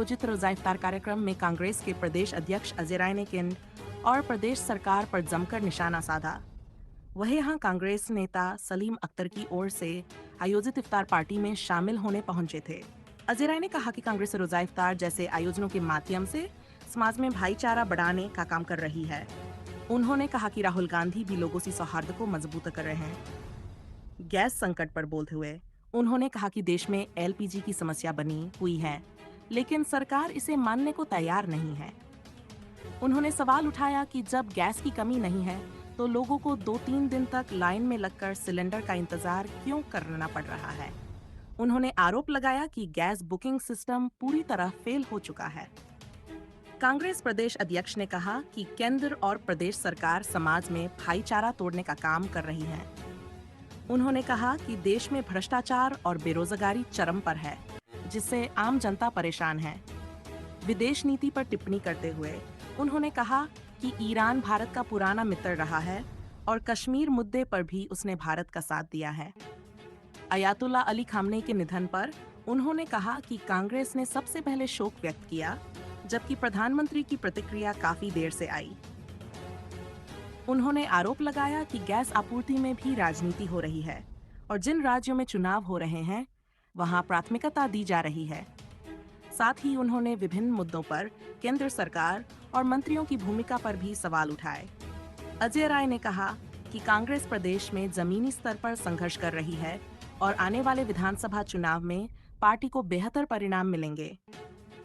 आयोजित रोजा इफ्तार कार्यक्रम में कांग्रेस के प्रदेश अध्यक्ष अजय राय ने केंद्र और प्रदेश सरकार पर जमकर निशाना साधा। वह यहां कांग्रेस नेता सलीम अख्तर की ओर से आयोजित इफ्तार पार्टी में शामिल होने पहुंचे थे। अजय राय ने कहा कि कांग्रेस रोजा इफ्तार जैसे आयोजनों के माध्यम से समाज में भाईचारा बढ़ाने का काम कर रही है। उन्होंने कहा कि राहुल गांधी भी लोगों से सौहार्द को मजबूत कर रहे हैं। गैस संकट पर बोलते हुए उन्होंने कहा कि देश में एलपीजी की समस्या बनी हुई है, लेकिन सरकार इसे मानने को तैयार नहीं है। उन्होंने सवाल उठाया कि जब गैस की कमी नहीं है तो लोगों को 2-3 दिन तक लाइन में लगकर सिलेंडर का इंतजार क्यों करना पड़ रहा है। उन्होंने आरोप लगाया कि गैस बुकिंग सिस्टम पूरी तरह फेल हो चुका है। कांग्रेस प्रदेश अध्यक्ष ने कहा कि केंद्र और प्रदेश सरकार समाज में भाईचारा तोड़ने का काम कर रही है। उन्होंने कहा कि देश में भ्रष्टाचार और बेरोजगारी चरम पर है, जिससे आम जनता परेशान है। विदेश नीति पर टिप्पणी करते हुए उन्होंने कहा कि ईरान भारत का पुराना मित्र रहा है और कश्मीर मुद्दे पर भी उसने भारत का साथ दिया है। अयातुल्ला अली खामनेई के निधन पर उन्होंने कहा कि कांग्रेस ने सबसे पहले शोक व्यक्त किया, जबकि प्रधानमंत्री की प्रतिक्रिया काफी देर से आई। उन्होंने आरोप लगाया कि गैस आपूर्ति में भी राजनीति हो रही है और जिन राज्यों में चुनाव हो रहे हैं वहां प्राथमिकता दी जा रही है। साथ ही उन्होंने विभिन्न मुद्दों पर केंद्र सरकार और मंत्रियों की भूमिका पर भी सवाल उठाए। अजय राय ने कहा कि कांग्रेस प्रदेश में जमीनी स्तर पर संघर्ष कर रही है और आने वाले विधानसभा चुनाव में पार्टी को बेहतर परिणाम मिलेंगे।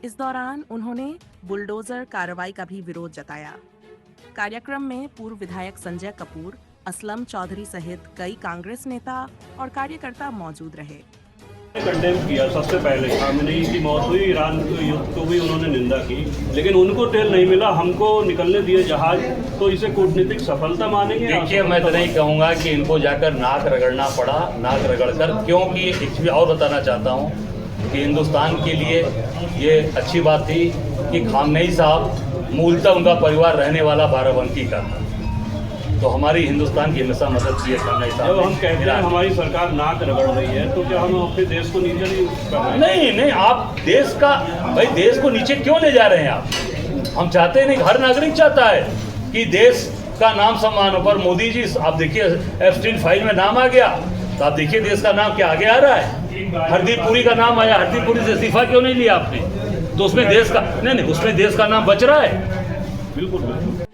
इस दौरान उन्होंने बुलडोजर कार्रवाई का भी विरोध जताया। कार्यक्रम में पूर्व विधायक संजय कपूर, असलम चौधरी सहित कई कांग्रेस नेता और कार्यकर्ता मौजूद रहे। कंडेम किया सबसे पहले, खामनेई की मौत हुई, ईरान युद्ध को भी उन्होंने निंदा की, लेकिन उनको तेल नहीं मिला, हमको निकलने दिए जहाज, तो इसे कूटनीतिक सफलता मानेंगे। देखिए, मैं तो नहीं कहूँगा कि इनको जाकर नाक रगड़ना पड़ा, नाक रगड़कर, क्योंकि एक चीज़ और बताना चाहता हूँ कि हिंदुस्तान के लिए ये अच्छी बात थी कि खामनेई साहब मूलतः उनका परिवार रहने वाला बाराबंकी का था, तो हमारी हिंदुस्तान की हमेशा मदद की है खामनेई साहब। जब हम कहते हैं हमारी सरकार नाक रगड़ रही है, तो क्या हम अपने देश को नीचे नहीं कर रहे हैं? नहीं, आप देश का, भाई देश को नीचे क्यों ले जा रहे हैं आप? हम चाहते नहीं, हर नागरिक चाहता है कि देश का नाम सम्मान हो। पर मोदी जी, आप देखिए एप्स्टीन फाइल में नाम आ गया, तो आप देखिए देश का नाम क्या आगे आ रहा है। हरदीप पुरी का नाम आया, हरदीप पुरी से इस्तीफा क्यों नहीं लिया आपने? तो उसमें देश का नहीं, उसमें देश का नाम बच रहा है। बिल्कुल।